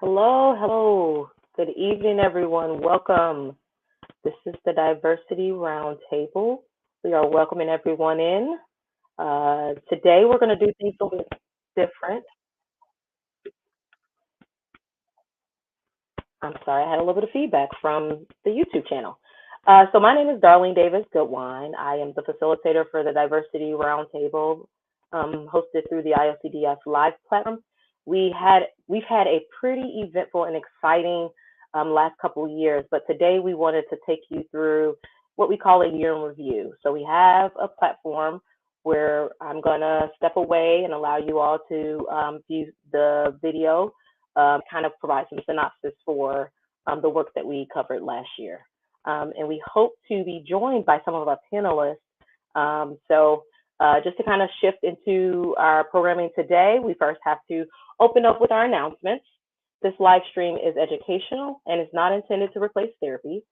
Hello, hello. Good evening, everyone. Welcome. This is the Diversity Roundtable. We are welcoming everyone in. Today, we're going to do things a little bit different. I'm sorry, I had a little bit of feedback from the YouTube channel. So, my name is Darlene Davis Goodwine. I am the facilitator for the Diversity Roundtable, hosted through the IOCDF Live platform. We've had a pretty eventful and exciting last couple of years, but today we wanted to take you through what we call a year in review. So we have a platform where I'm gonna step away and allow you all to view the video, kind of provide some synopsis for the work that we covered last year. And we hope to be joined by some of our panelists. Just to kind of shift into our programming today, we first have to open up with our announcements. This live stream is educational and is not intended to replace therapy.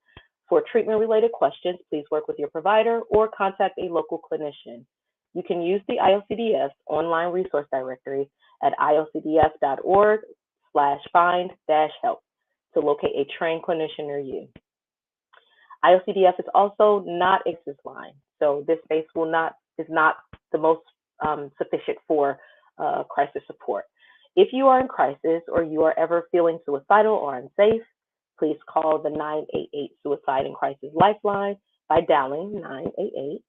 For treatment-related questions, please work with your provider or contact a local clinician. You can use the IOCDS online resource directory at iocds.org/find-help to locate a trained clinician near you. IOCDF is also not a crisis line, so this space is not the most sufficient for crisis support. If you are in crisis or you are ever feeling suicidal or unsafe, please call the 988 Suicide and Crisis Lifeline by dialing 988.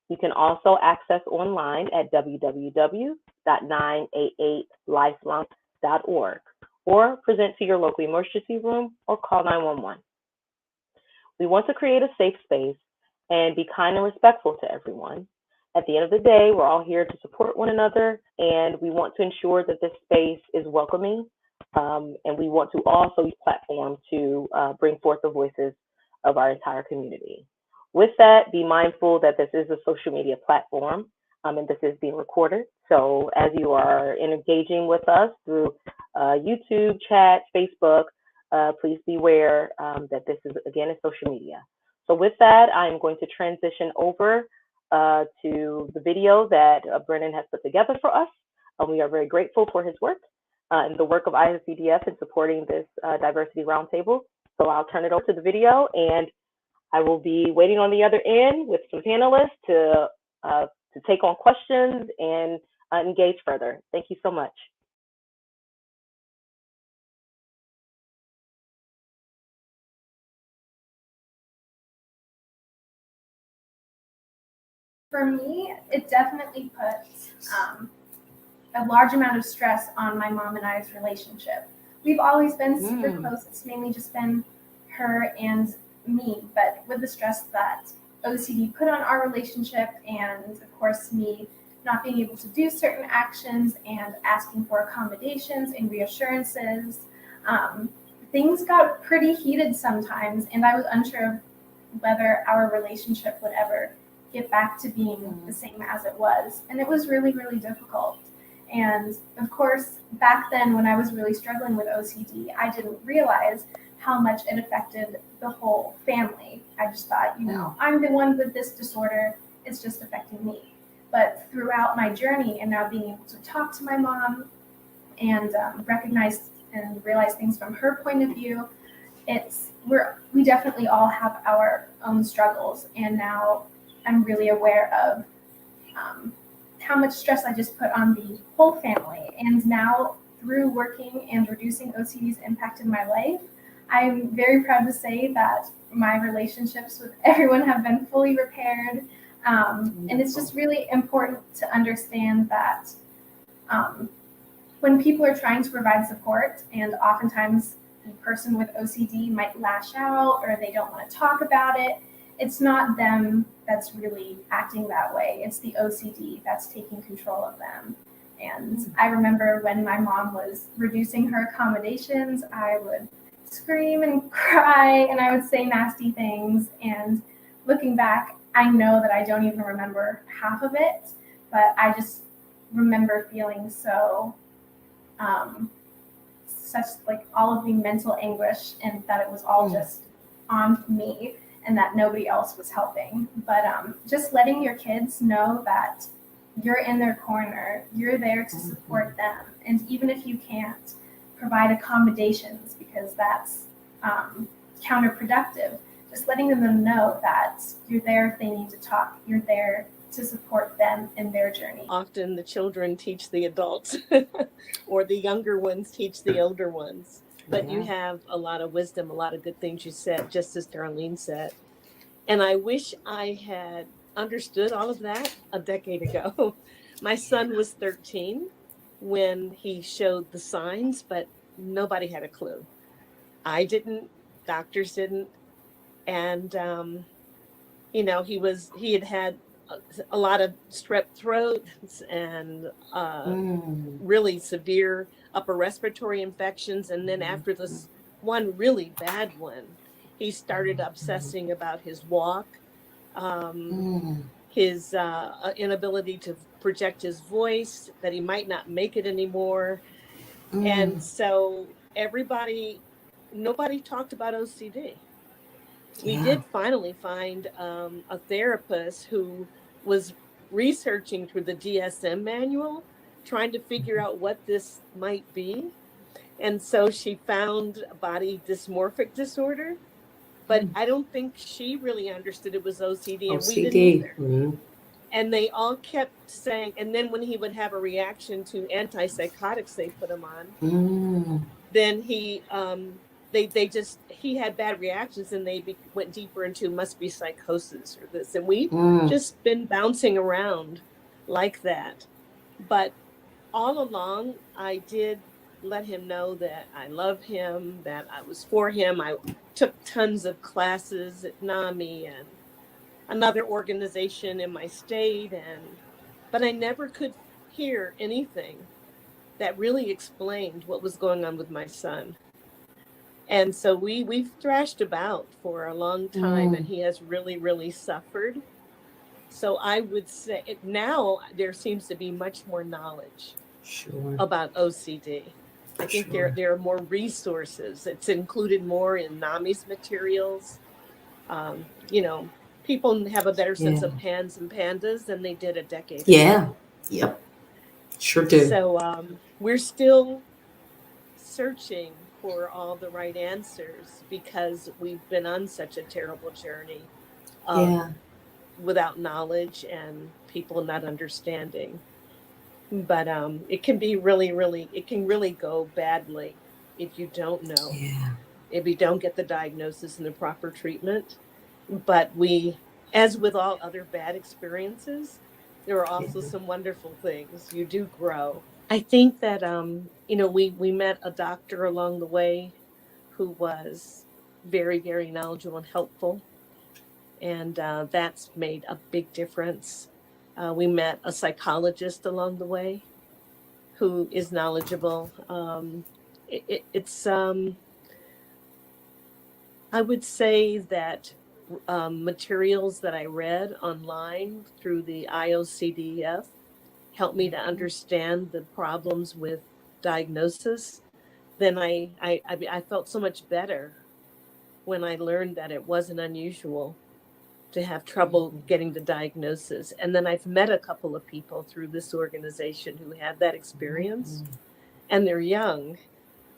You can also access online at www.988lifeline.org or present to your local emergency room or call 911. We want to create a safe space and be kind and respectful to everyone. At the end of the day, we're all here to support one another, and we want to ensure that this space is welcoming, and we want to also use platform to bring forth the voices of our entire community. With that, be mindful that this is a social media platform, and this is being recorded. So as you are engaging with us through YouTube, chat, Facebook, please be aware that this is, again, a social media. So with that, I'm going to transition over to the video that Brennan has put together for us. We are very grateful for his work and the work of IOCDF in supporting this Diversity Roundtable. So I'll turn it over to the video, and I will be waiting on the other end with some panelists to take on questions and engage further. Thank you so much. For me, it definitely puts a large amount of stress on my mom and I's relationship. We've always been super close. It's mainly just been her and me, but with the stress that OCD put on our relationship, and of course me not being able to do certain actions and asking for accommodations and reassurances, things got pretty heated sometimes, and I was unsure of whether our relationship would ever get back to being the same as it was. And it was really, really difficult. And of course, back then when I was really struggling with OCD, I didn't realize how much it affected the whole family. I just thought, I'm the one with this disorder, it's just affecting me. But throughout my journey and now being able to talk to my mom and recognize and realize things from her point of view, we definitely all have our own struggles. And now I'm really aware of how much stress I just put on the whole family. And now through working and reducing OCD's impact in my life, I'm very proud to say that my relationships with everyone have been fully repaired. And it's just really important to understand that when people are trying to provide support, and oftentimes the person with OCD might lash out or they don't want to talk about it, it's not them that's really acting that way. It's the OCD that's taking control of them. And I remember when my mom was reducing her accommodations, I would scream and cry and I would say nasty things. And looking back, I know that I don't even remember half of it, but I just remember feeling such like all of the mental anguish, and that it was all just on me and that nobody else was helping. But just letting your kids know that you're in their corner, you're there to support them. And even if you can't provide accommodations because that's counterproductive. Just letting them know that you're there if they need to talk, you're there to support them in their journey. Often the children teach the adults or the younger ones teach the older ones. But you have a lot of wisdom, a lot of good things you said, just as Darlene said. And I wish I had understood all of that a decade ago. My son was 13 when he showed the signs, but nobody had a clue. I didn't, doctors didn't. And, he had a lot of strep throats and really severe upper respiratory infections. And then after this one really bad one, he started obsessing about his walk, his inability to project his voice, that he might not make it anymore. And so nobody talked about OCD. We did finally find a therapist who was researching through the DSM manual, trying to figure out what this might be. And so she found body dysmorphic disorder, but I don't think she really understood it was OCD, and we didn't either. And they all kept saying, and then when he would have a reaction to antipsychotics they put him on, then he had bad reactions, and they went deeper into must be psychosis or this. And we just been bouncing around like that. But all along, I did let him know that I love him, that I was for him. I took tons of classes at NAMI and another organization in my state, but I never could hear anything that really explained what was going on with my son. And so we've thrashed about for a long time, and he has really, really suffered. So I would say now there seems to be much more knowledge about OCD. I think there are more resources. It's included more in NAMI's materials. People have a better sense of pans and pandas than they did a decade ago. Yep. Sure do. So we're still searching for all the right answers because we've been on such a terrible journey without knowledge and people not understanding. But it can be it can really go badly if you don't know, if you don't get the diagnosis and the proper treatment. But as with all other bad experiences, there are also some wonderful things. You do grow. I think that, we met a doctor along the way who was very, very knowledgeable and helpful. And that's made a big difference. We met a psychologist along the way who is knowledgeable. I would say that materials that I read online through the IOCDF helped me to understand the problems with diagnosis. Then I felt so much better when I learned that it wasn't unusual to have trouble getting the diagnosis. And then I've met a couple of people through this organization who had that experience, and they're young.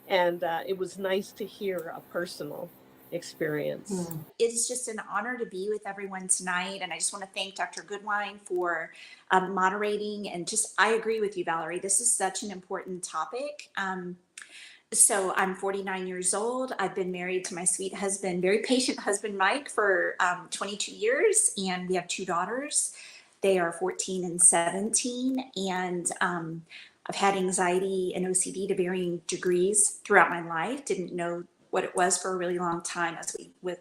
And it was nice to hear a personal experience. It's just an honor to be with everyone tonight. And I just want to thank Dr. Goodwine for moderating. And I agree with you, Valerie. This is such an important topic. So I'm 49 years old. I've been married to my sweet husband, very patient husband, Mike, for 22 years. And we have 2 daughters. They are 14 and 17. And I've had anxiety and OCD to varying degrees throughout my life. Didn't know what it was for a really long time.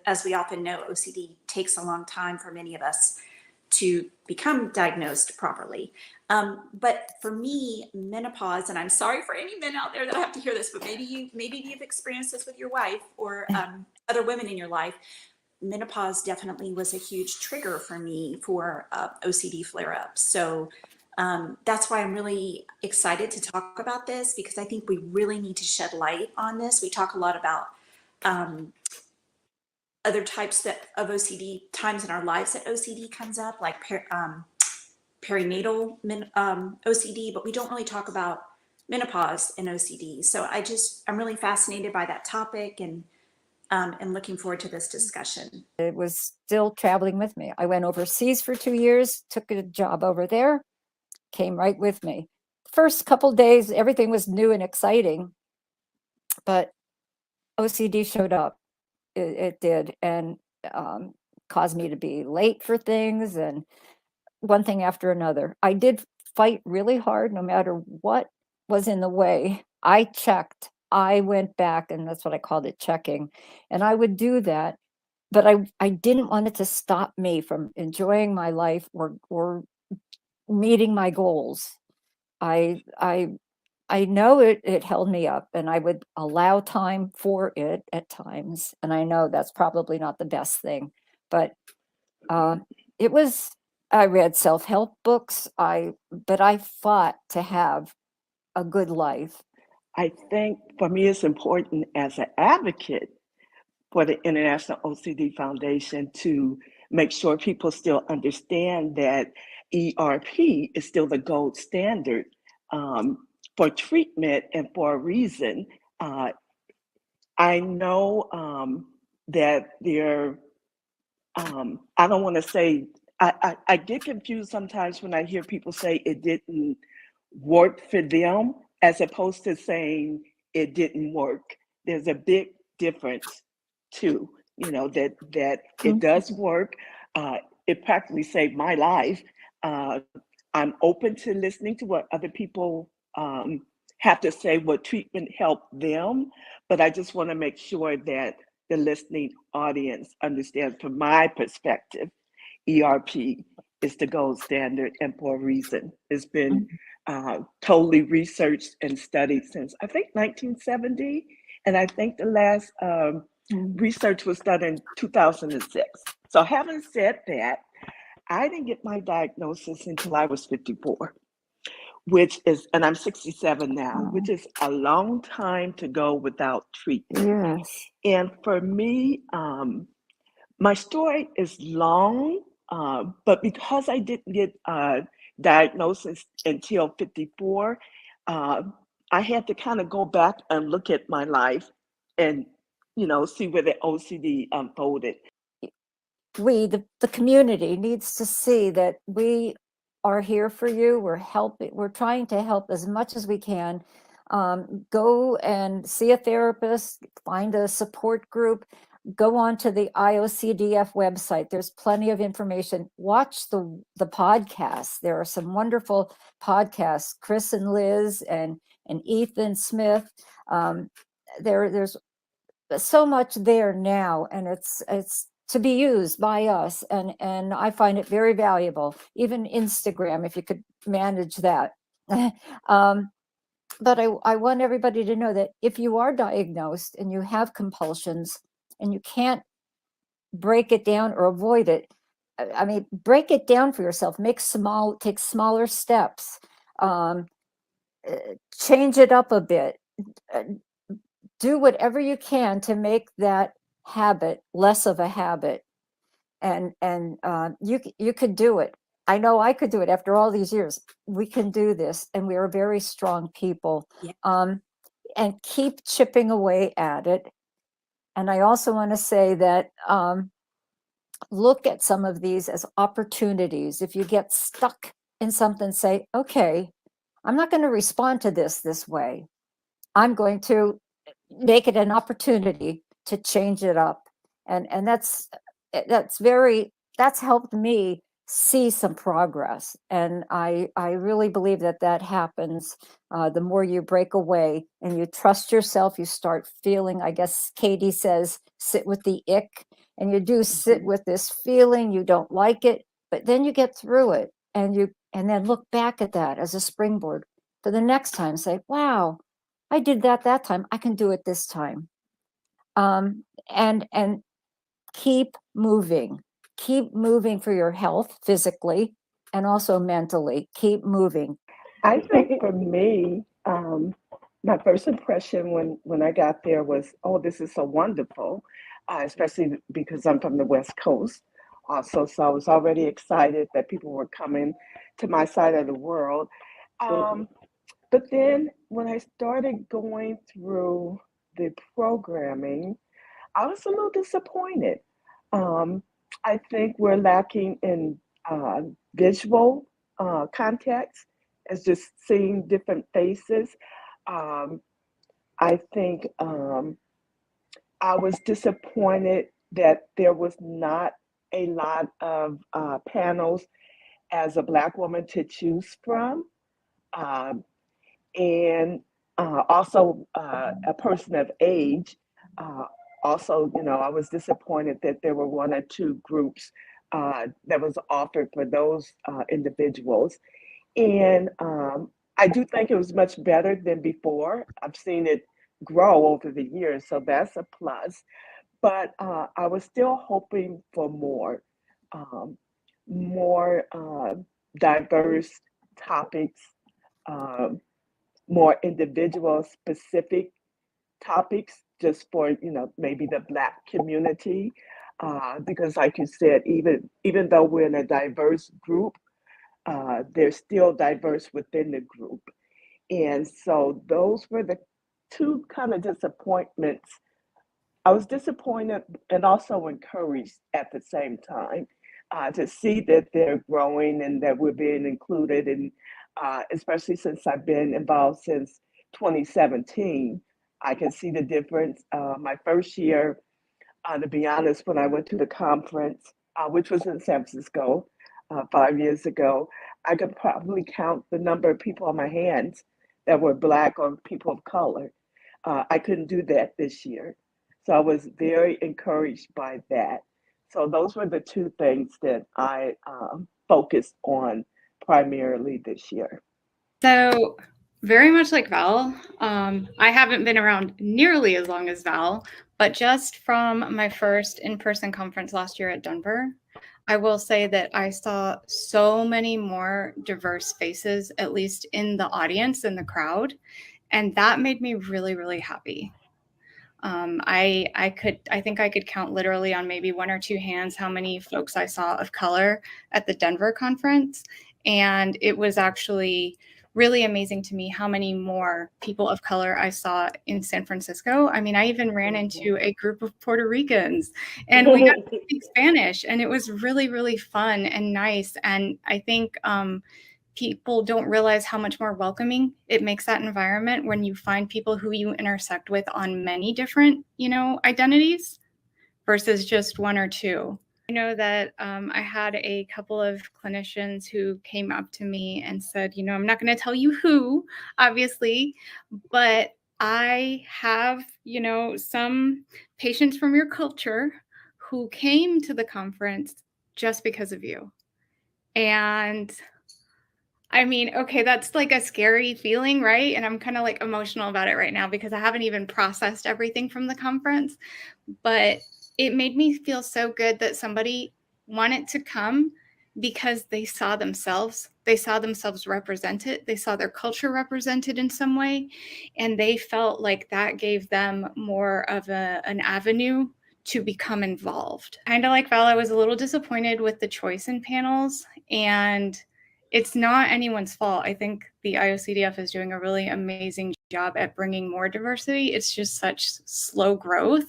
As we often know, OCD takes a long time for many of us to become diagnosed properly. But for me, menopause, and I'm sorry for any men out there that have to hear this, but maybe you've experienced this with your wife or other women in your life. Menopause definitely was a huge trigger for me for OCD flare-ups. So that's why I'm really excited to talk about this, because I think we really need to shed light on this. We talk a lot about other types of OCD, times in our lives that OCD comes up, like perinatal OCD, but we don't really talk about menopause and OCD. So I'm really fascinated by that topic and looking forward to this discussion. It was still traveling with me. I went overseas for 2 years, took a job over there, came right with me. First couple days, everything was new and exciting, but OCD showed up. It did, and caused me to be late for things and one thing after another. I did fight really hard no matter what was in the way. I checked, I went back, and that's what I called it, checking. And I would do that, but I didn't want it to stop me from enjoying my life or meeting my goals. I know it held me up, and I would allow time for it at times. And I know that's probably not the best thing, but it was. I read self-help books. But I fought to have a good life. I think for me, it's important as an advocate for the International OCD Foundation to make sure people still understand that ERP is still the gold standard for treatment and for a reason. I know that there, I don't want to say, I get confused sometimes when I hear people say it didn't work for them, as opposed to saying it didn't work. There's a big difference too, that it does work. It practically saved my life. I'm open to listening to what other people have to say, what treatment helped them, but I just want to make sure that the listening audience understands from my perspective, ERP is the gold standard and for a reason. It's been totally researched and studied since I think 1970, and I think the last research was done in 2006. So having said that, I didn't get my diagnosis until I was 54, which is, and I'm 67 now, which is a long time to go without treatment. Yes. And for me, my story is long, but because I didn't get diagnosis until 54, I had to kind of go back and look at my life and, see where the OCD unfolded. The community needs to see that we are here for you. We're trying to help as much as we can. Go and see a therapist, find a support group, go on to the IOCDF website. There's plenty of information. Watch the podcasts. There are some wonderful podcasts, Chris and Liz and Ethan Smith. There's so much there now, and it's to be used by us, and I find it very valuable. Even Instagram, if you could manage that. But I want everybody to know that if you are diagnosed and you have compulsions and you can't break it down or avoid it, I mean, break it down for yourself. Take smaller steps. Change it up a bit. Do whatever you can to make that habit less of a habit, and you could do it. I know I could do it after all these years. We can do this, and we are very strong people. Yeah. And keep chipping away at it. And I also want to say that look at some of these as opportunities. If you get stuck in something, say, okay, I'm not going to respond to this way. I'm going to make it an opportunity to change it up. And that's helped me see some progress. And I really believe that happens. The more you break away and you trust yourself, you start feeling, I guess Katie says, sit with the ick. And you do sit with this feeling, you don't like it, but then you get through it, and then look back at that as a springboard for the next time. Say, wow, I did that time. I can do it this time. And keep moving for your health physically and also mentally. Keep moving. I think for me, my first impression when I got there was, oh, this is so wonderful, especially because I'm from the West Coast also. So I was already excited that people were coming to my side of the world. But then when I started going through the programming, I was a little disappointed. Um, I think we're lacking in visual context, as just seeing different faces. Um, I think I was disappointed that there was not a lot of panels as a Black woman to choose from. Um, and also a person of age. Also, I was disappointed that there were one or two groups that was offered for those individuals. And I do think it was much better than before. I've seen it grow over the years, so that's a plus. But I was still hoping for um, more diverse topics, um, more individual specific topics just for maybe the Black community, because like you said, even though we're in a diverse group, they're still diverse within the group. And so those were the two kind of disappointments. I was disappointed and also encouraged at the same time, to see that they're growing and that we're being included. And especially since I've been involved since 2017, I can see the difference. My first year, to be honest, when I went to the conference, which was in San Francisco 5 years ago, I could probably count the number of people on my hands that were Black or people of color. I couldn't do that this year. So I was very encouraged by that. So those were the two things that I focused on primarily this year. So very much like Val, I haven't been around nearly as long as Val, but just from my first in-person conference last year at Denver, I will say that I saw so many more diverse faces, at least in the audience, in the crowd. And that made me really, really happy. I think I could count literally on maybe one or two hands how many folks I saw of color at the Denver conference. And it was actually really amazing to me how many more people of color I saw in San Francisco. I mean, I even ran into a group of Puerto Ricans and we got to speak Spanish, and it was really, really fun and nice. And I think people don't realize how much more welcoming it makes that environment when you find people who you intersect with on many different, identities versus just one or two. I know that I had a couple of clinicians who came up to me and said, I'm not going to tell you who, obviously, but I have, some patients from your culture who came to the conference just because of you. And I mean, okay, that's like a scary feeling, right? And I'm kind of like emotional about it right now because I haven't even processed everything from the conference. But it made me feel so good that somebody wanted to come because they saw themselves. They saw themselves represented. They saw their culture represented in some way. And they felt like that gave them more of an avenue to become involved. Kind of like Val, I was a little disappointed with the choice in panels, and it's not anyone's fault. I think the IOCDF is doing a really amazing job at bringing more diversity. It's just such slow growth,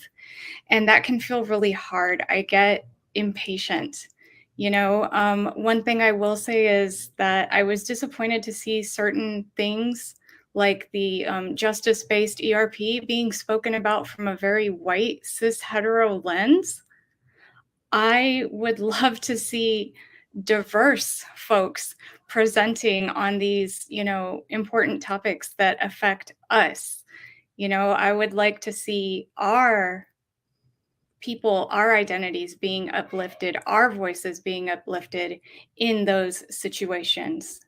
and that can feel really hard. I get impatient. One thing I will say is that I was disappointed to see certain things like the justice-based ERP being spoken about from a very white cis hetero lens. I would love to see diverse folks presenting on these, important topics that affect us. I would like to see our people, our identities being uplifted, our voices being uplifted in those situations.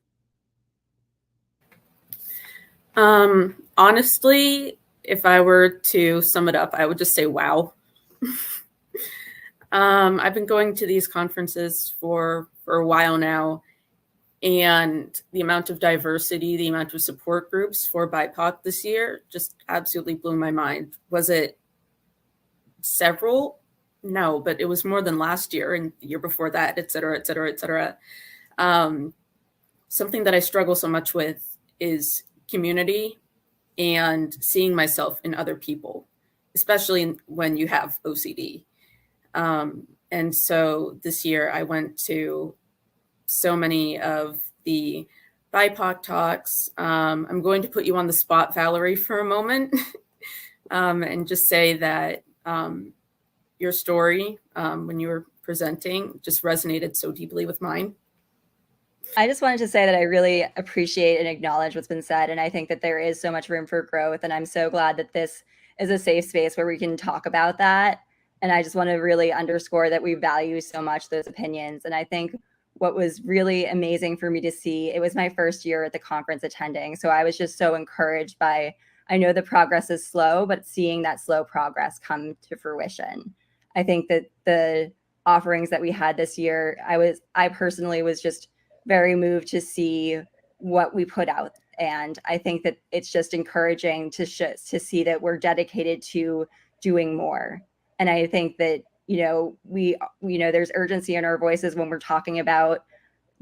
Honestly, if I were to sum it up, I would just say, wow. I've been going to these conferences for a while now, and the amount of diversity, the amount of support groups for BIPOC this year just absolutely blew my mind. Was it several? No, but it was more than last year and the year before that, et cetera, et cetera, et cetera. Something that I struggle so much with is community and seeing myself in other people, especially when you have OCD. And so this year I went to so many of the BIPOC talks. I'm going to put you on the spot, Valerie, for a moment, and just say that your story when you were presenting just resonated so deeply with mine. I just wanted to say that I really appreciate and acknowledge what's been said. And I think that there is so much room for growth. And I'm so glad that this is a safe space where we can talk about that. And I just want to really underscore that we value so much those opinions. And I think what was really amazing for me to see, it was my first year at the conference attending. So I was just so encouraged by, I know the progress is slow, but seeing that slow progress come to fruition. I think that the offerings that we had this year, I personally was just very moved to see what we put out. And I think that it's just encouraging to see that we're dedicated to doing more. And I think that, there's urgency in our voices when we're talking about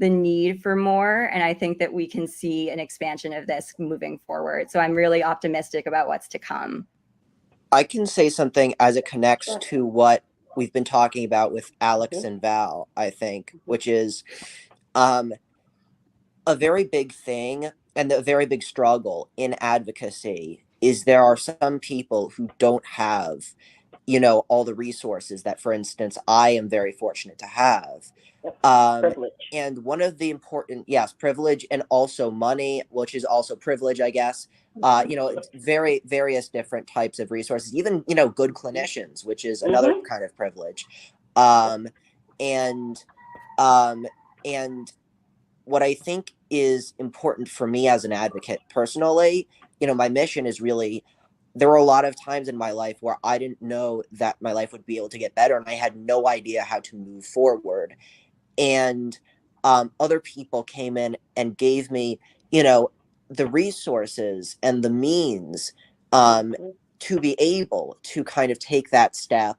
the need for more. And I think that we can see an expansion of this moving forward. So I'm really optimistic about what's to come. I can say something as it connects to what we've been talking about with Alex and Val, I think, which is a very big thing and a very big struggle in advocacy is there are some people who don't have, all the resources that, for instance, I am very fortunate to have. Privilege. And one of the important, privilege, and also money, which is also privilege, I guess. It's very various different types of resources, even, good clinicians, which is another kind of privilege. And what I think is important for me as an advocate personally, my mission is really, there were a lot of times in my life where I didn't know that my life would be able to get better, and I had no idea how to move forward. And other people came in and gave me, the resources and the means to be able to kind of take that step.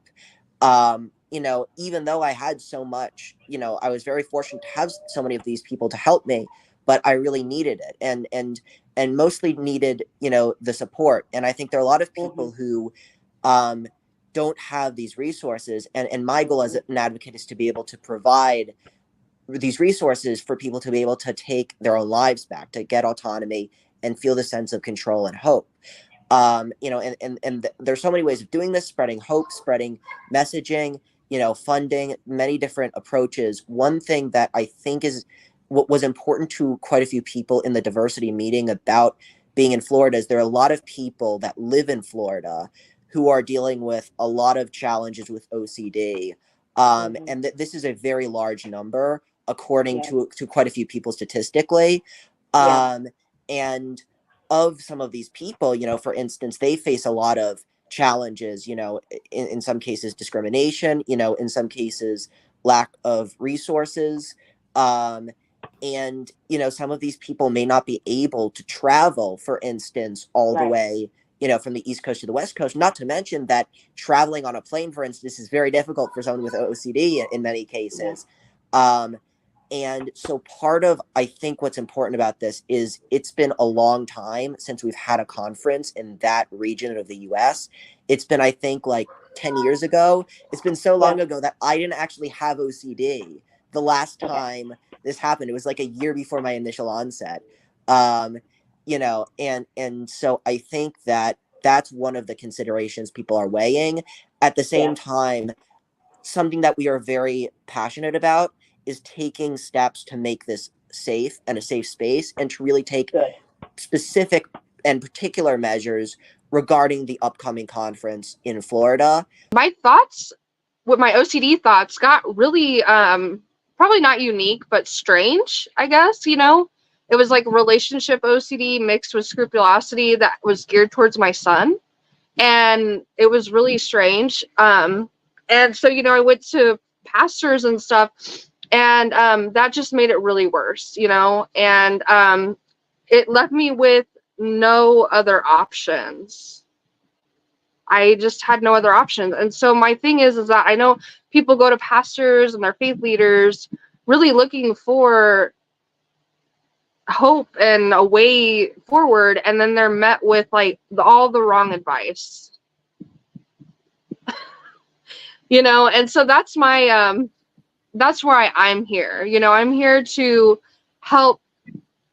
Even though I had so much, I was very fortunate to have so many of these people to help me, but I really needed it and mostly needed, the support. And I think there are a lot of people who don't have these resources. And my goal as an advocate is to be able to provide these resources for people to be able to take their own lives back, to get autonomy and feel the sense of control and hope. And there's so many ways of doing this: spreading hope, spreading messaging, funding, many different approaches. One thing that I think is what was important to quite a few people in the diversity meeting about being in Florida is there are a lot of people that live in Florida who are dealing with a lot of challenges with OCD. And this is a very large number, according to quite a few people statistically. And of some of these people, for instance, they face a lot of challenges, in some cases discrimination, in some cases lack of resources. And, some of these people may not be able to travel, for instance, all the way, from the East Coast to the West Coast, not to mention that traveling on a plane, for instance, is very difficult for someone with OCD in many cases. And so part of, I think, what's important about this is it's been a long time since we've had a conference in that region of the US. It's been, I think, like 10 years ago. It's been so long ago that I didn't actually have OCD the last time this happened. It was like a year before my initial onset. And so I think that that's one of the considerations people are weighing. At the same time, something that we are very passionate about is taking steps to make this safe and a safe space, and to really take specific and particular measures regarding the upcoming conference in Florida. My thoughts with my OCD thoughts got really, probably not unique, but strange, I guess, It was like relationship OCD mixed with scrupulosity that was geared towards my son. And it was really strange. And so, I went to pastors and stuff, and that just made it really worse, and it left me with no other options. I just had no other options. And so my thing is that I know people go to pastors and their faith leaders really looking for hope and a way forward, and then they're met with like all the wrong advice. And so that's my that's why I'm here. I'm here to help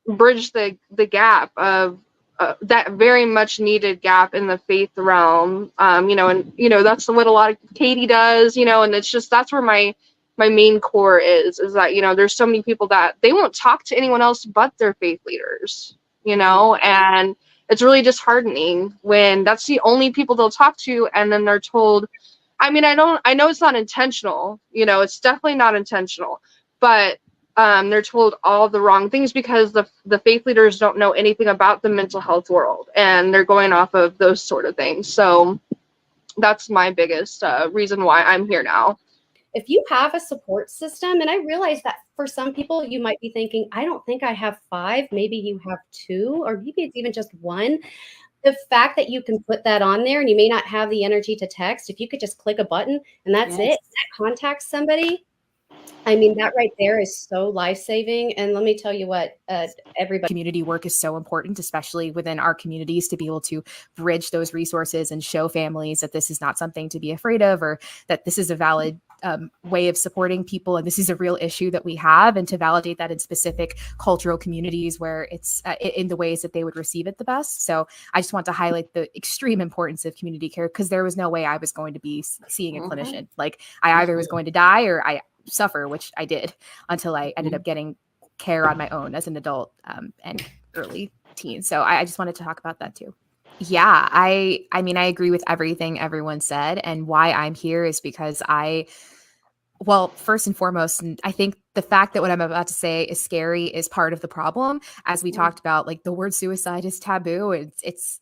bridge the gap of that very much needed gap in the faith realm. And that's what a lot of Katie does, and it's just, that's where my main core is that, there's so many people that they won't talk to anyone else but their faith leaders, and it's really disheartening when that's the only people they'll talk to. And then they're told, I know it's not intentional, it's definitely not intentional, but they're told all the wrong things because the faith leaders don't know anything about the mental health world, and they're going off of those sort of things. So that's my biggest reason why I'm here now. If you have a support system, and I realize that for some people, you might be thinking, I don't think I have 5, maybe you have 2, or maybe it's even just 1. The fact that you can put that on there, and you may not have the energy to text, if you could just click a button and that's it, that contacts somebody. I mean, that right there is so life-saving. And let me tell you what, everybody. Community work is so important, especially within our communities, to be able to bridge those resources and show families that this is not something to be afraid of, or that this is a valid way of supporting people. And this is a real issue that we have, and to validate that in specific cultural communities where it's in the ways that they would receive it the best. So I just want to highlight the extreme importance of community care, because there was no way I was going to be seeing a clinician. Like, I either was going to die or I suffer, which I did, until I ended up getting care on my own as an adult and early teen. So I just wanted to talk about that too. Yeah, I mean, I agree with everything everyone said, and why I'm here is because well, first and foremost, and I think the fact that what I'm about to say is scary is part of the problem. As we talked about, like, the word suicide is taboo. It's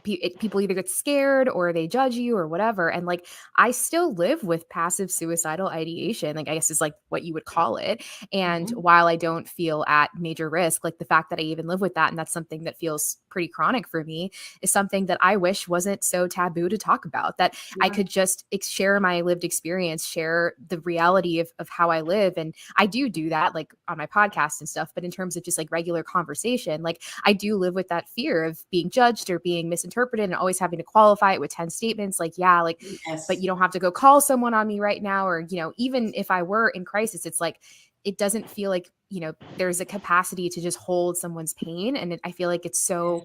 people either get scared or they judge you or whatever. And like, I still live with passive suicidal ideation, like, I guess is like what you would call it. And while I don't feel at major risk, like, the fact that I even live with that, and that's something that feels pretty chronic for me, is something that I wish wasn't so taboo to talk about, that I could just share my lived experience, share the reality of how I live. And I do that, like, on my podcast and stuff, but in terms of just like regular conversation, like, I do live with that fear of being judged or being misinterpreted, and always having to qualify it with 10 statements. Like, yeah, like, but you don't have to go call someone on me right now. Or, even if I were in crisis, it's like, it doesn't feel like, there's a capacity to just hold someone's pain. And I feel like it's so,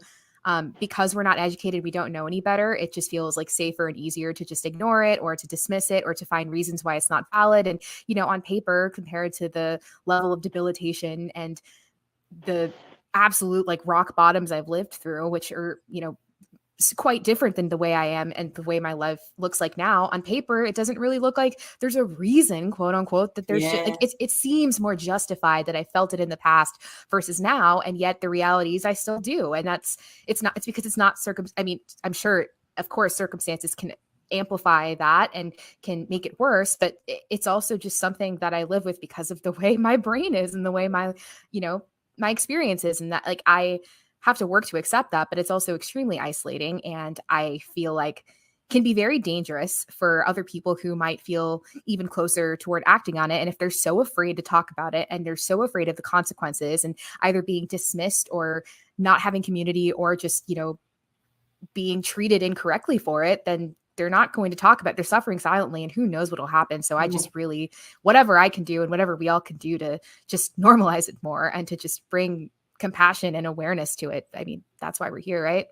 because we're not educated, we don't know any better. It just feels like safer and easier to just ignore it, or to dismiss it, or to find reasons why it's not valid. And, on paper, compared to the level of debilitation and the absolute like rock bottoms I've lived through, which are, quite different than the way I am and the way my life looks like now. On paper, it doesn't really look like there's a reason, quote unquote, that there's like, it seems more justified that I felt it in the past versus now. And yet the reality is I still do. And it's because it's not I mean, I'm sure, of course, circumstances can amplify that and can make it worse, but it's also just something that I live with because of the way my brain is and the way my experience is. And that, like, I have to work to accept that, but it's also extremely isolating, and I feel like can be very dangerous for other people who might feel even closer toward acting on it. And if they're so afraid to talk about it, and they're so afraid of the consequences, and either being dismissed or not having community, or just, being treated incorrectly for it, then they're not going to talk about it. They're suffering silently, and who knows what will happen. So I just really, whatever I can do and whatever we all can do to just normalize it more, and to just bring compassion and awareness to it. I mean, that's why we're here, right?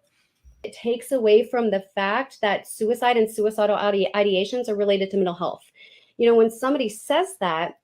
It takes away from the fact that suicide and suicidal ideations are related to mental health. When somebody says that,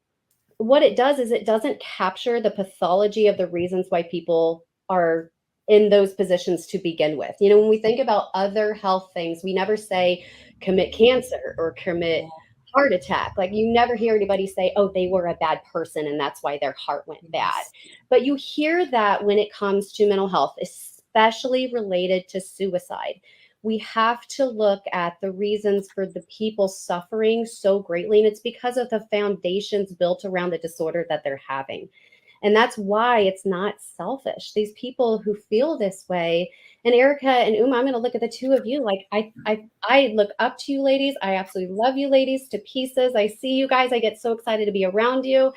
what it does is it doesn't capture the pathology of the reasons why people are in those positions to begin with. When we think about other health things, we never say commit cancer or commit heart attack. Like, you never hear anybody say, oh, they were a bad person and that's why their heart went bad. But you hear that when it comes to mental health, especially related to suicide. We have to look at the reasons for the people suffering so greatly, and it's because of the foundations built around the disorder that they're having. And that's why it's not selfish. These people who feel this way, and Erica and Uma, I'm going to look at the two of you. Like, I look up to you ladies. I absolutely love you ladies to pieces. I see you guys. I get so excited to be around you.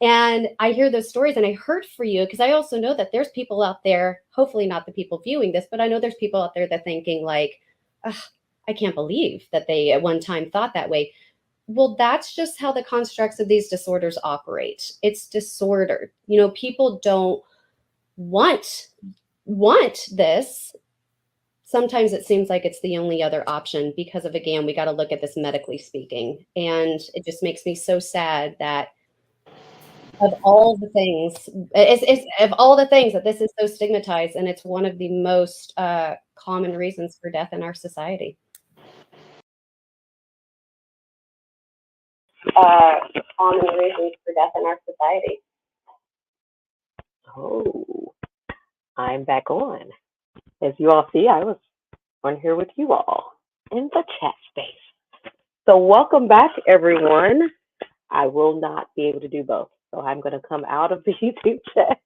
And I hear those stories and I hurt for you, because I also know that there's people out there, hopefully not the people viewing this, but I know there's people out there that thinking like, I can't believe that they at one time thought that way. Well, that's just how the constructs of these disorders operate. It's disordered. You know, people don't want this. Sometimes it seems like it's the only other option because of, again, we got to look at this medically speaking. And it just makes me so sad that of all the things, it's of all the things that this is so stigmatized, and it's one of the most common reasons for death in our society. Common reasons for death in our society. Oh, I'm back on. As you all see, I was on here with you all in the chat space. So welcome back, everyone. I will not be able to do both. So I'm going to come out of the YouTube chat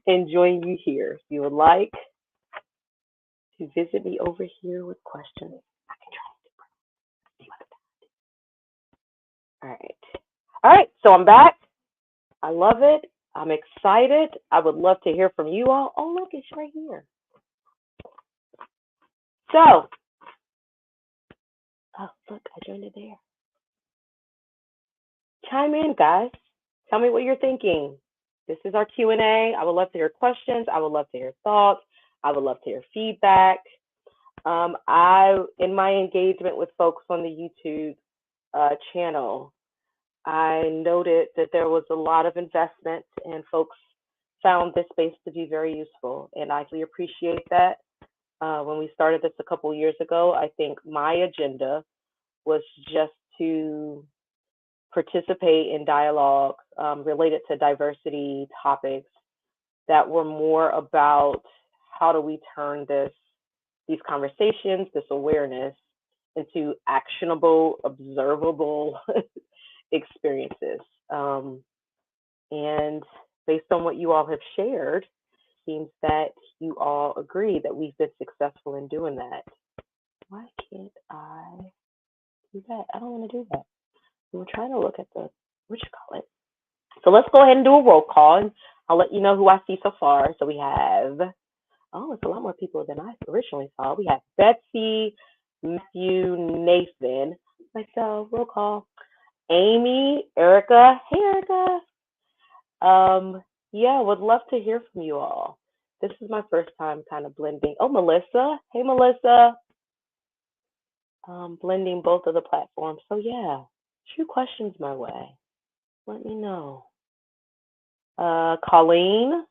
and join you here. If you would like to visit me over here with questions, I can try to see what I got. All right. All right. So I'm back. I love it. I'm excited. I would love to hear from you all. Oh, look, it's right here. So, oh, look, I joined it there. Chime in, guys. Tell me what you're thinking. This is our Q&A. I would love to hear questions. I would love to hear thoughts. I would love to hear feedback. In my engagement with folks on the YouTube channel, I noted that there was a lot of investment and folks found this space to be very useful. And I really appreciate that. When we started this a couple years ago, I think my agenda was just to participate in dialogue related to diversity topics that were more about how do we turn these conversations, this awareness, into actionable, observable experiences. And based on what you all have shared, it seems that you all agree that we've been successful in doing that. Why can't I do that? I don't want to do that. We're trying to look at the, what you call it. So let's go ahead and do a roll call, and I'll let you know who I see so far. So we have, oh, it's a lot more people than I originally saw. We have Betsy, Matthew, Nathan, myself, roll call, Amy, Erica. Hey, Erica. Yeah, would love to hear from you all. This is my first time kind of blending. Oh, Melissa. Hey, Melissa. Blending both of the platforms. So yeah, shoot questions my way. Let me know. Colleen,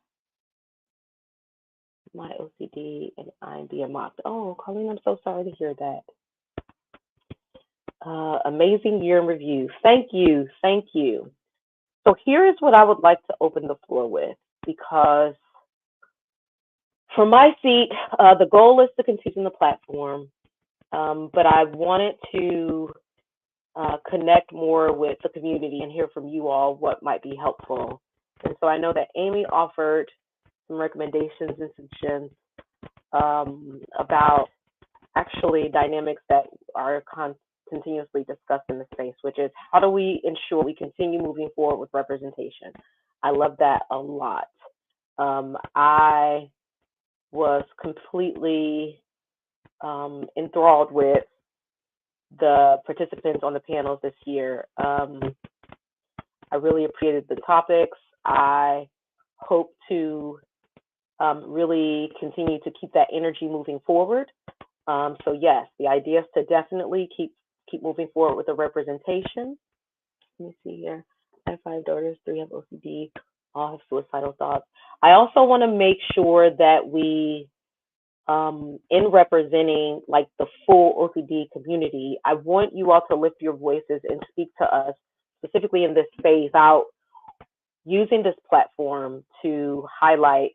my OCD and I'm being mocked. Oh, Colleen, I'm so sorry to hear that. Amazing year in review. Thank you. Thank you. So here is what I would like to open the floor with, because from my seat, the goal is to continue the platform, but I wanted to connect more with the community and hear from you all what might be helpful. And so I know that Amy offered some recommendations and suggestions about actually dynamics that are continuously discussed in the space, which is how do we ensure we continue moving forward with representation? I love that a lot. I was completely enthralled with the participants on the panels this year. I really appreciated the topics. I hope to really continue to keep that energy moving forward. So yes, the idea is to definitely keep moving forward with the representation. Let me see here. I have 5 daughters, 3 have OCD, all have suicidal thoughts. I also want to make sure that we, in representing like the full OCD community, I want you all to lift your voices and speak to us specifically in this space out using this platform to highlight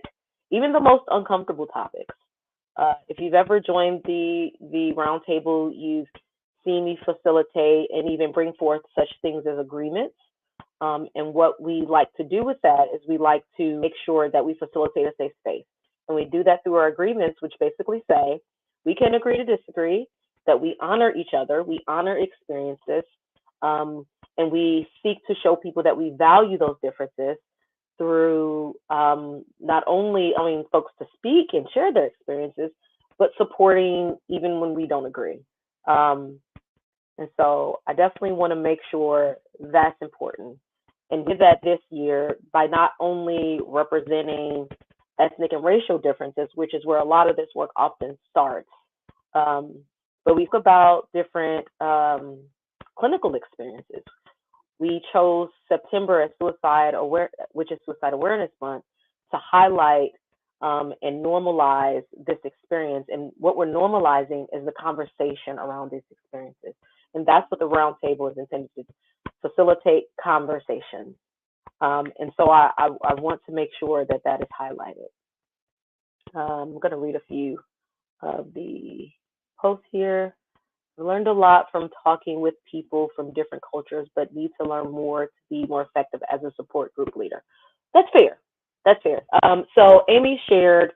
even the most uncomfortable topics. If you've ever joined the roundtable, you've seen me facilitate and even bring forth such things as agreements. And what we like to do with that is we like to make sure that we facilitate a safe space. And we do that through our agreements, which basically say we can agree to disagree, that we honor each other, we honor experiences, And we seek to show people that we value those differences through not only allowing folks to speak and share their experiences, but supporting even when we don't agree. And so I definitely want to make sure that's important and did that this year by not only representing ethnic and racial differences, which is where a lot of this work often starts, but we talk about different clinical experiences. We chose September as which is Suicide Awareness Month, to highlight and normalize this experience. And what we're normalizing is the conversation around these experiences. And that's what the roundtable is intended to do, facilitate conversation. And so I want to make sure that that is highlighted. I'm going to read a few of the posts here. I learned a lot from talking with people from different cultures, but need to learn more to be more effective as a support group leader. That's fair. That's fair. So Amy shared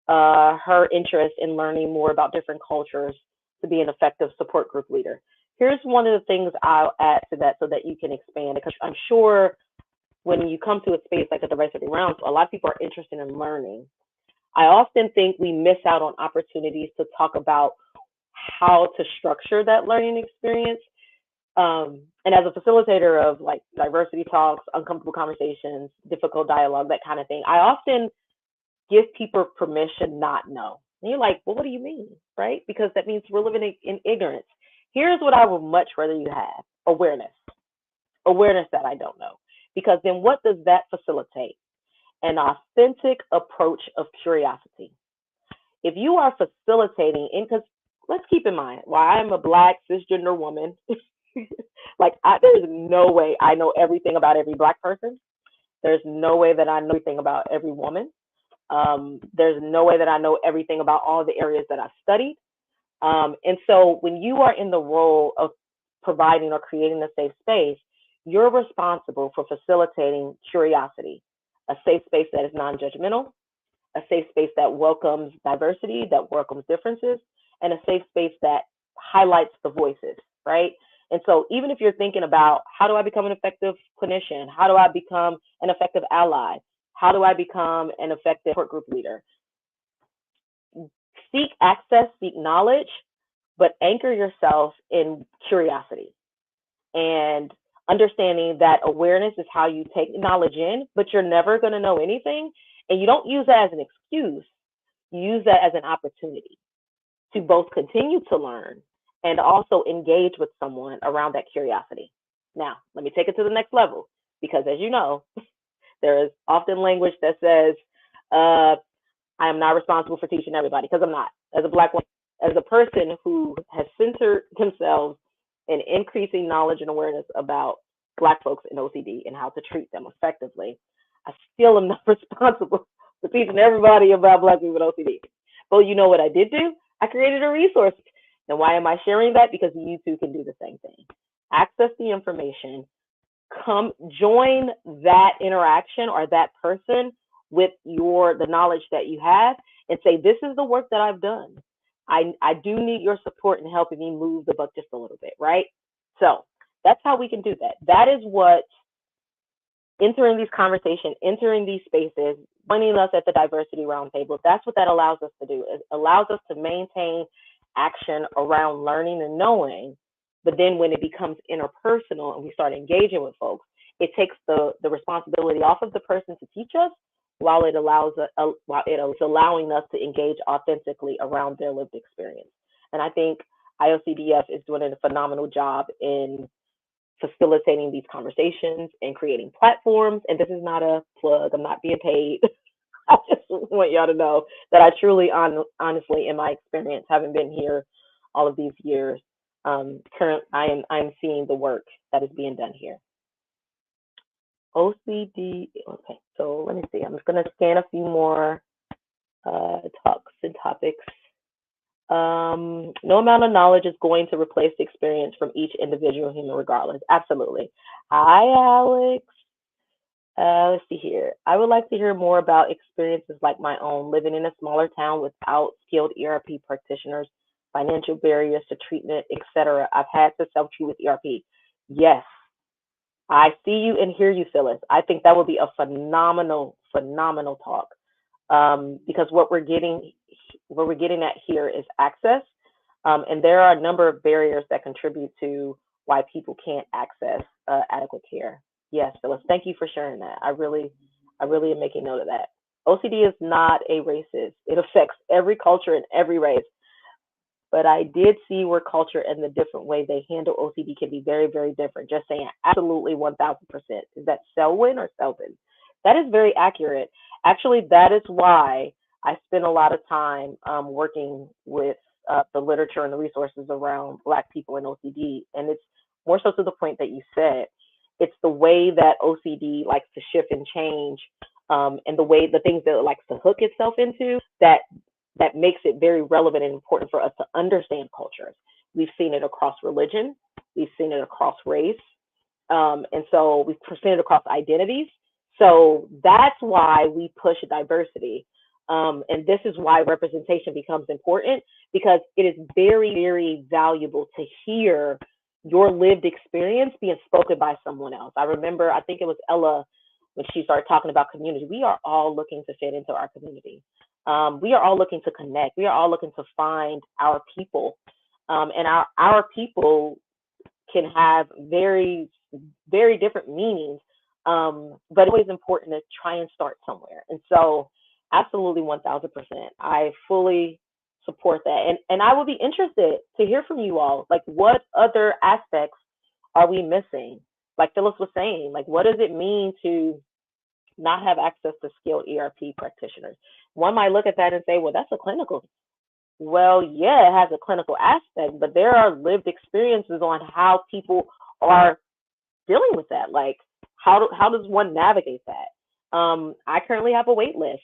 her interest in learning more about different cultures to be an effective support group leader. Here's one of the things I'll add to that so that you can expand, because I'm sure when you come to a space like the Diversity Roundtable, a lot of people are interested in learning. I often think we miss out on opportunities to talk about how to structure that learning experience. And as a facilitator of like diversity talks, uncomfortable conversations, difficult dialogue, that kind of thing, I often give people permission not know. And you're like, well, what do you mean, right? Because that means we're living in ignorance. Here's what I would much rather you have: awareness that I don't know. Because then what does that facilitate? An authentic approach of curiosity. If you are facilitating, because let's keep in mind, while I'm a Black cisgender woman, like there's no way I know everything about every Black person. There's no way that I know everything about every woman. There's no way that I know everything about all the areas that I've studied. And so when you are in the role of providing or creating a safe space, you're responsible for facilitating curiosity, a safe space that is non-judgmental, a safe space that welcomes diversity, that welcomes differences, and a safe space that highlights the voices, right? And so even if you're thinking about, how do I become an effective clinician? How do I become an effective ally? How do I become an effective support group leader? Seek access, seek knowledge, but anchor yourself in curiosity and understanding that awareness is how you take knowledge in, but you're never going to know anything. And you don't use that as an excuse. You use that as an opportunity to both continue to learn and also engage with someone around that curiosity. Now, let me take it to the next level, because as you know, there is often language that says, I am not responsible for teaching everybody, because I'm not. As a Black woman, as a person who has centered themselves in increasing knowledge and awareness about Black folks in OCD and how to treat them effectively, I still am not responsible for teaching everybody about Black people with OCD. But you know what I did do? I created a resource. And why am I sharing that? Because you too can do the same thing. Access the information, come join that interaction or that person with the knowledge that you have, and say, this is the work that I've done. I do need your support in helping me move the book just a little bit, right? So that's how we can do that. That is what entering these conversations, entering these spaces, joining us at the Diversity Roundtable, that's what that allows us to do. It allows us to maintain action around learning and knowing, but then when it becomes interpersonal and we start engaging with folks, it takes the responsibility off of the person to teach us, while it is allowing us to engage authentically around their lived experience. And I think IOCDF is doing a phenomenal job in facilitating these conversations and creating platforms. And this is not a plug, I'm not being paid. I just want y'all to know that I truly, honestly, in my experience, having been here all of these years, I'm seeing the work that is being done here. OCD, okay, so let me see. I'm just going to scan a few more talks and topics. No amount of knowledge is going to replace the experience from each individual human regardless. Absolutely. Hi, Alex. Let's see here. I would like to hear more about experiences like my own, living in a smaller town without skilled ERP practitioners, financial barriers to treatment, etc. I've had to self-treat with ERP. Yes, I see you and hear you, Phyllis. I think that would be a phenomenal, phenomenal talk. Because what we're getting at here is access, and there are a number of barriers that contribute to why people can't access adequate care. Yes, Phyllis, thank you for sharing that. I really am making note of that. OCD is not a racist. It affects every culture and every race. But I did see where culture and the different way they handle OCD can be very, very different. Just saying, absolutely 1000%. Is that Selwyn or Selvin? That is very accurate. Actually, that is why I spend a lot of time working with the literature and the resources around Black people and OCD. And it's more so to the point that you said. It's the way that OCD likes to shift and change, and the things that it likes to hook itself into that makes it very relevant and important for us to understand cultures. We've seen it across religion, we've seen it across race, and so we've seen it across identities. So that's why we push diversity. And this is why representation becomes important, because it is very, very valuable to hear your lived experience being spoken by someone else. I remember, I think it was Ella, when she started talking about community. We are all looking to fit into our community. We are all looking to connect. We are all looking to find our people. And our people can have very, very different meanings. But it's always important to try and start somewhere. And so absolutely 1000%. I fully support that. And I would be interested to hear from you all. Like, what other aspects are we missing? Like Phyllis was saying, like, what does it mean to not have access to skilled ERP practitioners? One might look at that and say, well, that's a clinical. Well, yeah, it has a clinical aspect, but there are lived experiences on how people are dealing with that. Like, how does one navigate that? I currently have a wait list.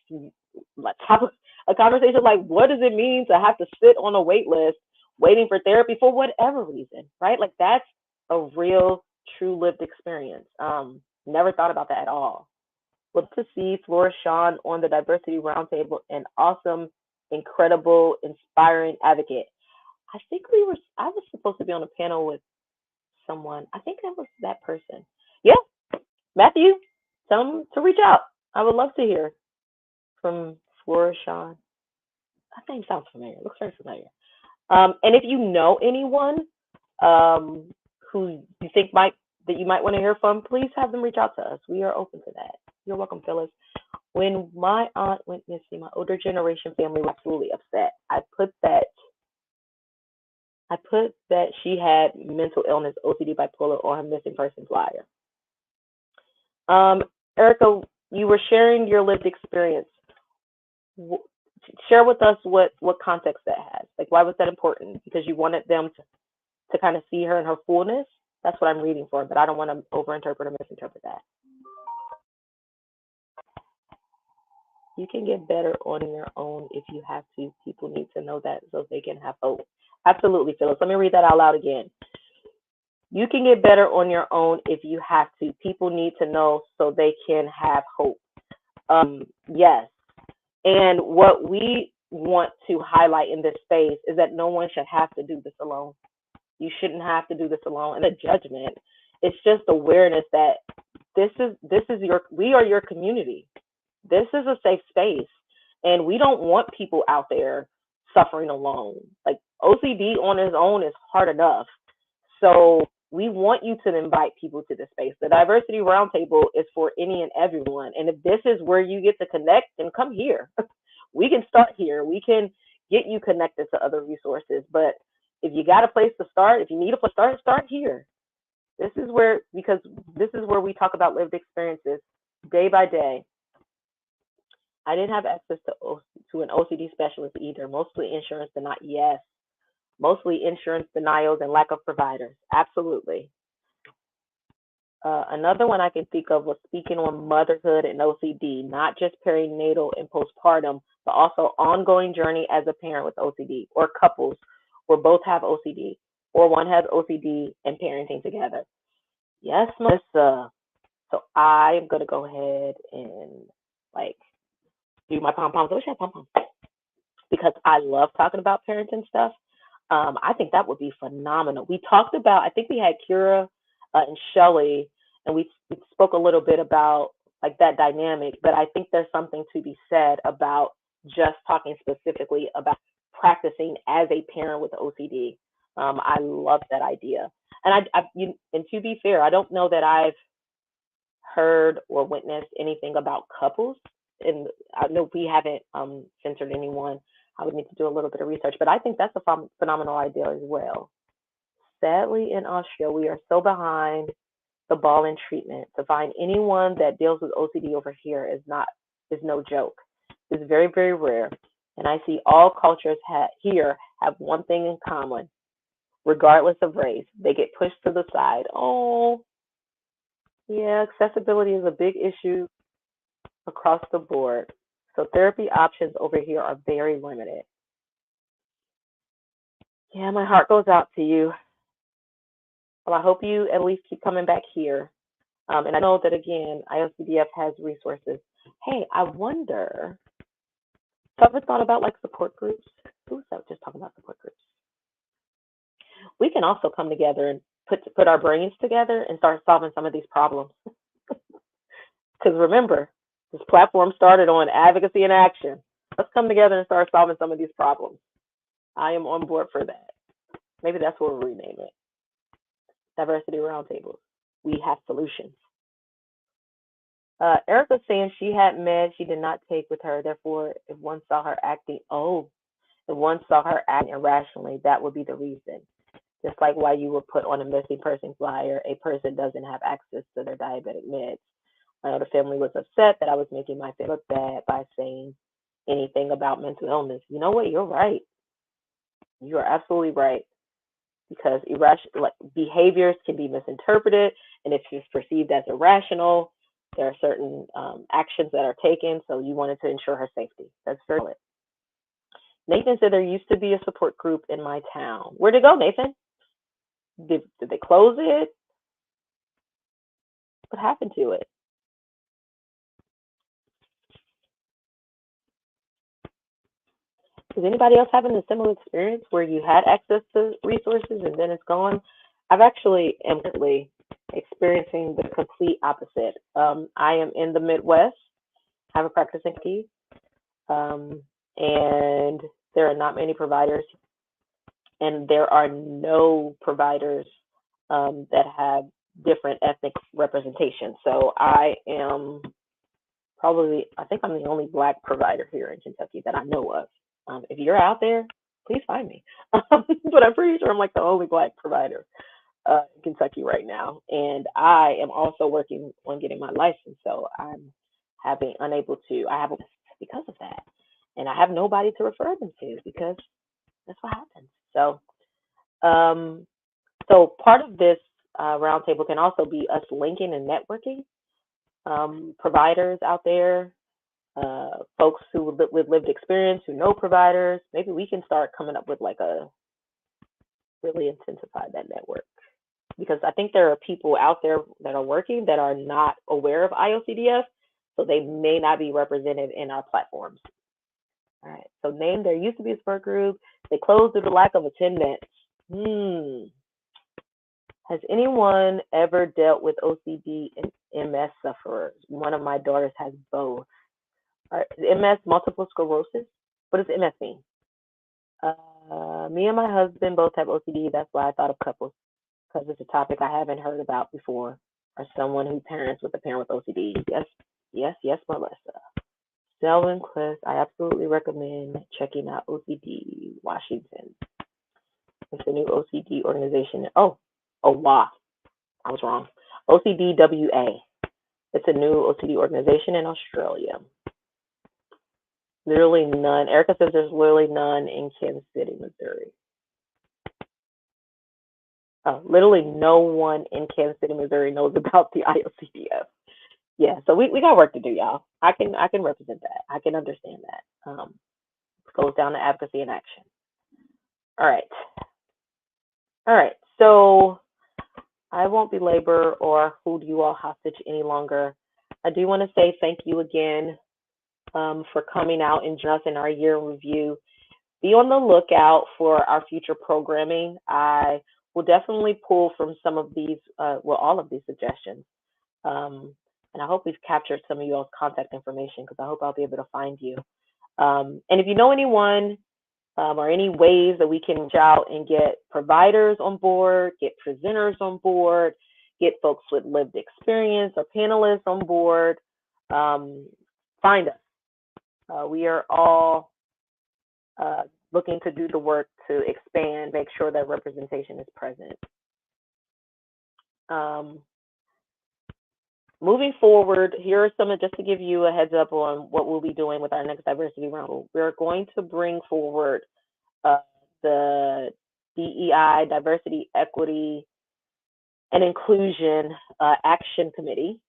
Let's have a conversation like, what does it mean to have to sit on a wait list waiting for therapy for whatever reason, right? Like, that's a real, true lived experience. Never thought about that at all. Love to see Flora Sean on the Diversity Roundtable, an awesome, incredible, inspiring advocate. I think I was supposed to be on a panel with someone. I think that was that person. Yeah, Matthew, tell them to reach out. I would love to hear from Flora Sean. That name sounds familiar. Looks very familiar. And if you know anyone who you think that you might want to hear from, please have them reach out to us. We are open to that. You're welcome, Phyllis. When my aunt went missing, my older generation family was absolutely upset. I put that she had mental illness, OCD, bipolar, on her missing person flyer. Erica, you were sharing your lived experience. Share with us what context that has. Like, why was that important? Because you wanted them to kind of see her in her fullness? That's what I'm reading for, but I don't want to overinterpret or misinterpret that. You can get better on your own if you have to. People need to know that so they can have hope. Absolutely, Phyllis. Let me read that out loud again. You can get better on your own if you have to. People need to know so they can have hope. Yes. And what we want to highlight in this space is that no one should have to do this alone. You shouldn't have to do this alone. And the judgment, it's just awareness that we are your community. This is a safe space, and we don't want people out there suffering alone. Like, OCD on its own is hard enough. So we want you to invite people to the space. The Diversity Roundtable is for any and everyone. And if this is where you get to connect, then come here. We can start here. We can get you connected to other resources. But if you got a place to start, if you need a place to start here. Because this is where we talk about lived experiences day by day. I didn't have access to an OCD specialist either. Mostly insurance denials. Yes. Mostly insurance denials and lack of providers. Absolutely. Another one I can think of was speaking on motherhood and OCD, not just perinatal and postpartum, but also ongoing journey as a parent with OCD, or couples where both have OCD, or one has OCD and parenting together. Yes, Melissa. So I'm going to go ahead and do my pom-poms. I wish I had pom-poms. Because I love talking about parenting stuff. I think that would be phenomenal. We talked about, I think we had Kira and Shelly, and we spoke a little bit about like that dynamic, but I think there's something to be said about just talking specifically about practicing as a parent with OCD. I love that idea. And and to be fair, I don't know that I've heard or witnessed anything about couples. And I know we haven't censored anyone. I would need to do a little bit of research, but I think that's a phenomenal idea as well. Sadly, in Austria, we are so behind the ball in treatment. To find anyone that deals with OCD over here is no joke. It's very, very rare. And I see all cultures here have one thing in common, regardless of race. They get pushed to the side. Oh, yeah, accessibility is a big issue across the board. So therapy options over here are very limited. Yeah, my heart goes out to you. Well, I hope you at least keep coming back here. And I know that, again, IOCDF has resources. Hey, I wonder, have you ever thought about like support groups? Who was that just talking about support groups? We can also come together and put our brains together and start solving some of these problems. Because remember, this platform started on advocacy and action. Let's come together and start solving some of these problems. I am on board for that. Maybe that's what we'll rename it. Diversity Roundtable. We have solutions. Erica's saying she had meds she did not take with her. Therefore, if one saw her acting irrationally, that would be the reason. Just like why you would put on a missing person flyer, a person doesn't have access to their diabetic meds. I know the family was upset that I was making my family look bad by saying anything about mental illness. You know what? You're right. You are absolutely right. Because behaviors can be misinterpreted, and if it's perceived as irrational, there are certain actions that are taken. So you wanted to ensure her safety. That's very valid. Nathan said there used to be a support group in my town. Where'd it go, Nathan? Did they close it? What happened to it? Is anybody else having a similar experience where you had access to resources and then it's gone? I've actually am currently experiencing the complete opposite. I am in the Midwest, have a practice in Kentucky, and there are not many providers, and there are no providers that have different ethnic representation. So I think I'm the only Black provider here in Kentucky that I know of. If you're out there, please find me. But I'm pretty sure I'm like the only Black provider in Kentucky right now. And I am also working on getting my license. So I'm unable to, because of that. And I have nobody to refer them to because that's what happens. So, so part of this roundtable can also be us linking and networking providers out there, folks who with lived experience, who know providers. Maybe we can start coming up with like a really intensify that network, because I think there are people out there that are working that are not aware of IOCDF, so they may not be represented in our platforms. All right, so there used to be a support group. They closed due to lack of attendance. Has anyone ever dealt with OCD and MS sufferers? One of my daughters has both. MS, multiple sclerosis? What does MS mean? Me and my husband both have OCD. That's why I thought of couples, because it's a topic I haven't heard about before, or someone who parents with a parent with OCD. Yes, Melissa. Delvin Quest, I absolutely recommend checking out OCD Washington. It's a new OCD organization. Wow, I was wrong. OCDWA. It's a new OCD organization in Australia. Literally none. Erica says there's literally none in Kansas City, Missouri. Literally no one in Kansas City, Missouri knows about the IOCDF. Yeah, so we got work to do, y'all. I can represent that. I can understand that. It goes down to advocacy and action. All right. So I won't belabor or hold you all hostage any longer. I do want to say thank you again for coming out and joining us in our year in review. Be on the lookout for our future programming. I will definitely pull from some of these, all of these suggestions. And I hope we've captured some of y'all's contact information, because I hope I'll be able to find you. And if you know anyone or any ways that we can reach out and get providers on board, get presenters on board, get folks with lived experience or panelists on board, find us. We are all looking to do the work to expand, make sure that representation is present. Moving forward, here are some, just to give you a heads up on what we'll be doing with our next Diversity Roundtable. We're going to bring forward the DEI, Diversity, Equity, and Inclusion Action Committee.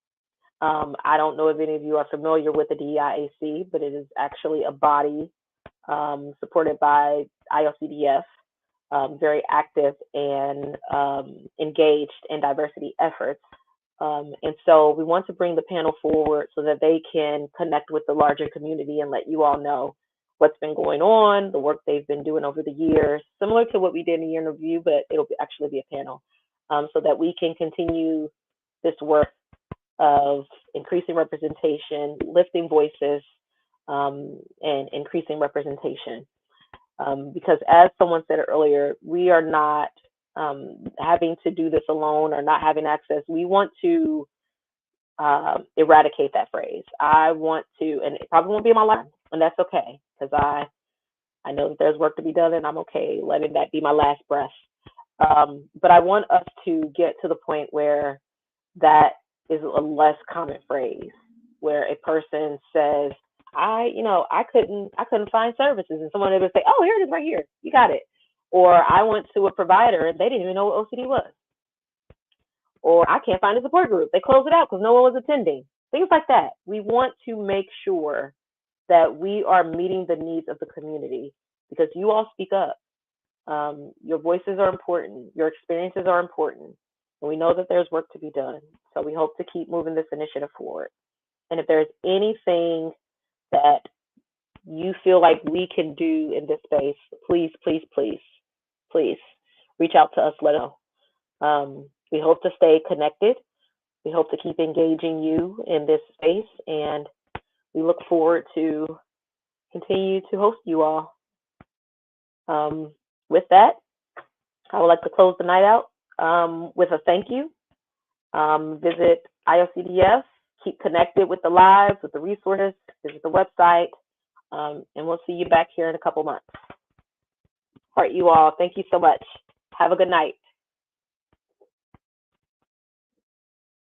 I don't know if any of you are familiar with the DEIAC, but it is actually a body supported by IOCDF, very active and engaged in diversity efforts. And so we want to bring the panel forward so that they can connect with the larger community and let you all know what's been going on, the work they've been doing over the years, similar to what we did in the interview, but it'll actually be a panel, so that we can continue this work of increasing representation, lifting voices, and increasing representation. Because as someone said earlier, we are not having to do this alone or not having access. We want to eradicate that phrase. I want to, and it probably won't be in my life, and that's okay, because I know that there's work to be done, and I'm okay letting that be my last breath. But I want us to get to the point where that is a less common phrase, where a person says, I couldn't find services, and someone would say, oh, here it is right here, you got it. Or I went to a provider and they didn't even know what OCD was. Or I can't find a support group, they closed it out because no one was attending. Things like that. We want to make sure that we are meeting the needs of the community, because you all speak up. Your voices are important, your experiences are important, and we know that there's work to be done. So we hope to keep moving this initiative forward. And if there's anything that you feel like we can do in this space, please, please, please, please reach out to us, let us know. We hope to stay connected. We hope to keep engaging you in this space, and we look forward to continue to host you all. With that, I would like to close the night out with a thank you. Visit IOCDF, keep connected with the lives, with the resources, visit the website, and we'll see you back here in a couple months. All right, you all, thank you so much. Have a good night.